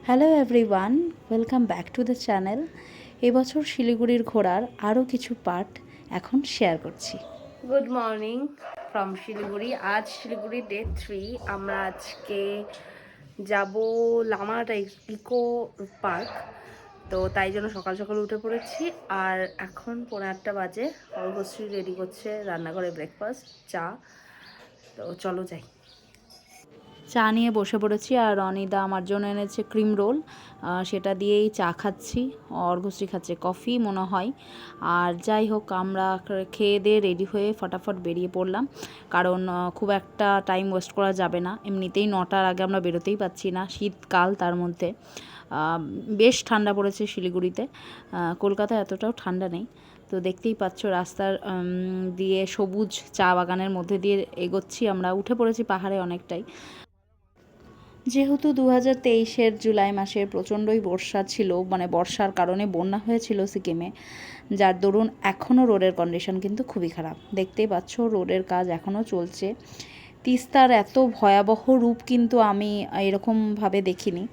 Hello everyone, welcome back to the channel. এবছর শিলিগুড়ির ঘোরার আরও কিছু পার্ট এখন শেয়ার করছি। Good morning from Siliguri. আজ শিলিগুড়ি ডে 3। আমরা আজকে যাব লামাটা ইকো পার্ক। তো তাই জন্য সকাল সকাল উঠে পড়েছি। আর এখন 8:30 বাজে। অর্ঘশ্রী রেডি করছে রান্নাঘরে ব্রেকফাস্ট, চা। তো চলো যাই। চা নিয়ে বসে পড়েছি আর রনিদা আমার জন্য এনেছে ক্রিম রোল, সেটা দিয়েই চা খাচ্ছি। অর্ঘশ্রী খাচ্ছে কফি মনে হয়। আর যাই হোক, আমরা খেয়ে দিয়ে রেডি হয়ে ফটাফট বেরিয়ে পড়লাম, কারণ খুব একটা টাইম ওয়েস্ট করা যাবে না। এমনিতেই 9টার আগে আমরা বেরোতেই পাচ্ছি না, শীতকাল তার মধ্যে। বেশ ঠান্ডা পড়েছে শিলিগুড়িতে, কলকাতায় এতটাও ঠান্ডা নেই। তো দেখতেই পাচ্ছ রাস্তার দিয়ে সবুজ চা বাগানের মধ্যে দিয়ে এগোচ্ছি। আমরা উঠে পড়েছি পাহাড়ে অনেকটাই। যেহেতু 2023-এর জুলাই মাসের প্রচণ্ডই বর্ষা ছিল, মানে বর্ষার কারণে বন্যা হয়েছিল সিকিমে, যার দরুন এখনও রোডের কন্ডিশন কিন্তু খুবই খারাপ। দেখতেই পাচ্ছ রোডের কাজ এখনও চলছে। তিস্তার এত ভয়াবহ রূপ কিন্তু আমি এরকমভাবে দেখিনি।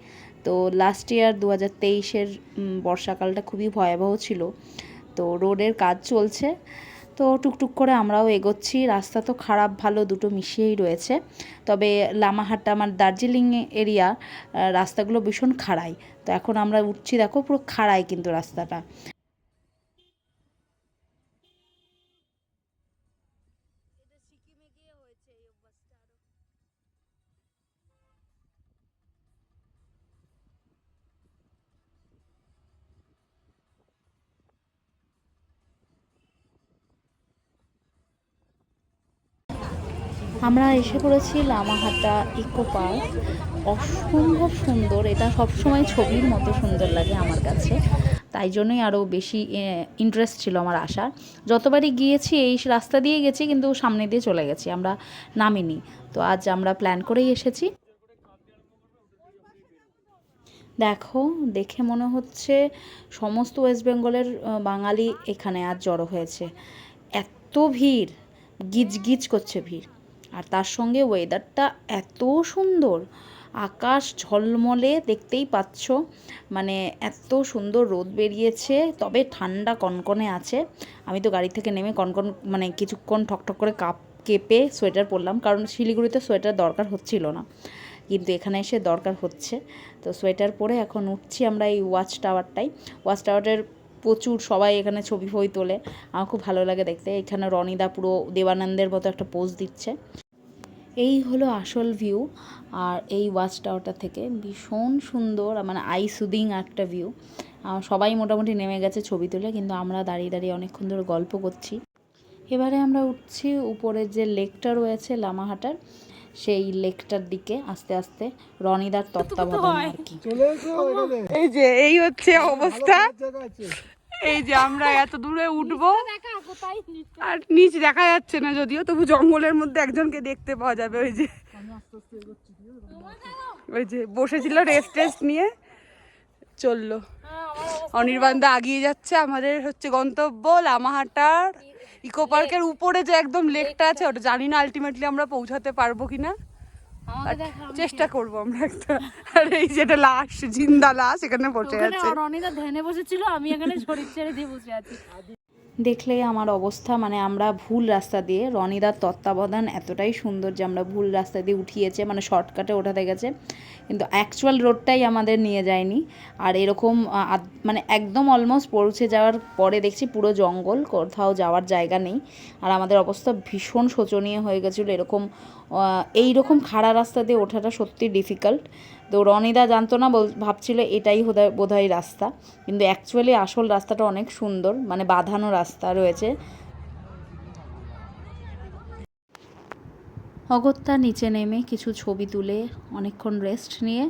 তো লাস্ট ইয়ার 2023-এর বর্ষাকালটা খুবই ভয়াবহ ছিল। তো রোডের কাজ চলছে, তো টুকটুক করে আমরাও এগোচ্ছি। রাস্তা তো খারাপ ভালো দুটো মিশিয়েই রয়েছে, তবে লামাহাট্টা আমার দার্জিলিং এরিয়া রাস্তাগুলো ভীষণ খাড়াই। তো এখন আমরা উঠছি, দেখো পুরো খাড়াই কিন্তু রাস্তাটা। আমরা এসে পড়েছি লামাহাট্টা ইকো পার্ক। অসম্ভব সুন্দর, এটা সবসময় ছবির মতো সুন্দর লাগে আমার কাছে, তাই জন্যই আরও বেশি ইন্টারেস্ট ছিল আমার আসার। যতবারই গিয়েছি এই রাস্তা দিয়ে গেছি, কিন্তু সামনে দিয়ে চলে গেছি, আমরা নামিনি। তো আজ আমরা প্ল্যান করেই এসেছি। দেখো, দেখে মনে হচ্ছে সমস্ত ওয়েস্ট বেঙ্গলের বাঙালি এখানে আজ জড়ো হয়েছে। এত ভিড়, গিজ গিজ করছে ভিড়। আর তার সঙ্গে ওয়েদারটা এত সুন্দর, আকাশ ঝলমলে, দেখতেই পাচ্ছ। মানে এত সুন্দর রোদ বেরিয়েছে, তবে ঠান্ডা কনকনে আছে। আমি তো গাড়ি থেকে নেমে কনকন মানে কিছুক্ষণ ঠকঠক করে কেঁপে সোয়েটার পরলাম, কারণ শিলিগুড়িতে সোয়েটার দরকার হচ্ছিল না, কিন্তু এখানে এসে দরকার হচ্ছে। তো সোয়েটার পরে এখন উঠছি আমরা এই ওয়াচ টাওয়ারের প্রচুর সবাই এখানে ছবি ফই তোলে, আমার খুব ভালো লাগে দেখতে। এখানে রনিদা পুরো দেবানন্দের মতো একটা পোজ দিচ্ছে। এই হলো আসল ভিউ। আর এই ওয়াচ টাওয়ারটা থেকে ভীষণ সুন্দর, মানে আই সুদিং একটা ভিউ। সবাই মোটামুটি নেমে গেছে ছবি তুলে, কিন্তু আমরা দাঁড়িয়ে দাঁড়িয়ে অনেকক্ষণ ধরে গল্প করছি। এবারে আমরা উঠছি উপরের যে লেকটা রয়েছে লামাহাটার, সেই লেকটার দিকে আস্তে আস্তে, রনিদার তত্ত্বাবধানে আর কি। এই যে এই হচ্ছে অবস্থা। এই যে আমরা এত দূরে উঠবো আর নিচ দেখা যাচ্ছে না, যদিও তবু জঙ্গলের মধ্যে একজনকে দেখতে পাওয়া যাবে। ওই যে বসেছিল রেস্ট নিয়ে চললো। অনির্বাণদা আগিয়ে যাচ্ছে। আমাদের হচ্ছে গন্তব্য লামাহাটার ইকো পার্কের উপরে যে একদম লেকটা আছে, ওটা জানি না আলটিমেটলি আমরা পৌঁছাতে পারবো কিনা, চেষ্টা করবো আমরা একটা। আর এই যেটা লাশ, জিন্দা লাশ এখানে বসে আছে। রনিদা ধ্যানে বসেছিল, আমি এখানে শরীর ছেড়ে দিয়ে বসে আছি। দেখলে আমার অবস্থা, মানে আমরা ভুল রাস্তা দিয়ে, রনিদার তত্ত্বাবধান এতটাই সুন্দর যে আমরা ভুল রাস্তা দিয়ে উঠিয়েছে, মানে শর্টকাটে ওঠাতে গেছে, কিন্তু অ্যাকচুয়াল রোডটাই আমাদের নিয়ে যায়নি। আর এরকম মানে একদম অলমোস্ট পৌঁছে যাওয়ার পরে দেখছি পুরো জঙ্গল, কোথাও যাওয়ার জায়গা নেই। আর আমাদের অবস্থা ভীষণ শোচনীয় হয়ে গেছিলো। এইরকম খাড়া রাস্তা দিয়ে ওঠাটা সত্যি ডিফিকাল্ট। তো রনিদা জানতো না, ভাবছিল এটাই বোধহয় রাস্তা, কিন্তু অ্যাকচুয়ালি আসল রাস্তাটা অনেক সুন্দর, মানে বাঁধানো রাস্তা রয়েছে। অগত্যা নিচে নেমে কিছু ছবি তুলে অনেকক্ষণ রেস্ট নিয়ে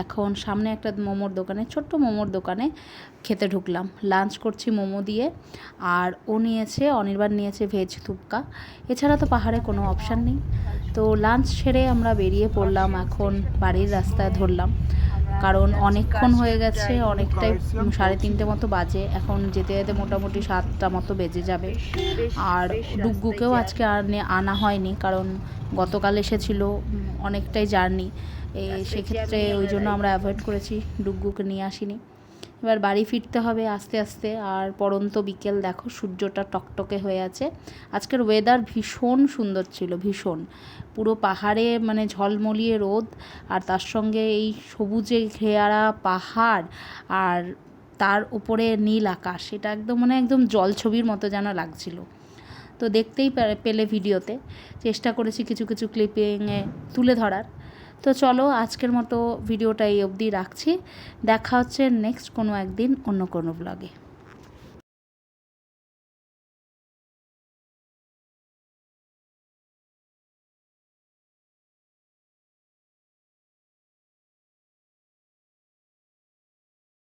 এখন সামনে একটা মোমোর দোকানে, ছোট্ট মোমোর দোকানে খেতে ঢুকলাম। লাঞ্চ করছি মোমো দিয়ে। আর অনির্বাণ নিয়েছে ভেজ থুপকা। এছাড়া তো পাহাড়ে কোনো অপশান নেই। তো লাঞ্চ সেরে আমরা বেরিয়ে পড়লাম, এখন বাড়ির রাস্তায় ধরলাম, কারণ অনেকক্ষণ হয়ে গেছে, অনেকটাই 3:30 মতো বাজে। এখন যেতে যেতে মোটামুটি 7টা মতো বেজে যাবে। আর ডুগ্গুকেও আজকে আনা হয়নি, কারণ গতকাল এসেছিল, অনেকটাই জার্নি। সেক্ষেত্রে ওই জন্য আমরা অ্যাভয়েড করেছি, ডুগগুকে নিয়ে আসিনি। এবার বাড়ি ফিরতে হবে আস্তে আস্তে। আর পড়ন্ত বিকেল, দেখো সূর্যটা টকটকে হয়ে আছে। আজকের ওয়েদার ভীষণ সুন্দর ছিল, ভীষণ। পুরো পাহাড়ে মানে ঝলমলিয়ে রোদ, আর তার সঙ্গে এই সবুজে ঘেরা পাহাড়, আর তার উপরে নীল আকাশ। এটা একদম মানে একদম জলছবির মতো যেন লাগছিল। তো দেখতেই পেলে ভিডিওতে, চেষ্টা করেছি কিছু কিছু ক্লিপিংয়ে তুলে ধরার। তো চলো আজকের মতো ভিডিওটা এই অবধি রাখছি। দেখা হচ্ছে নেক্সট কোনো একদিন অন্য কোনো ব্লগে।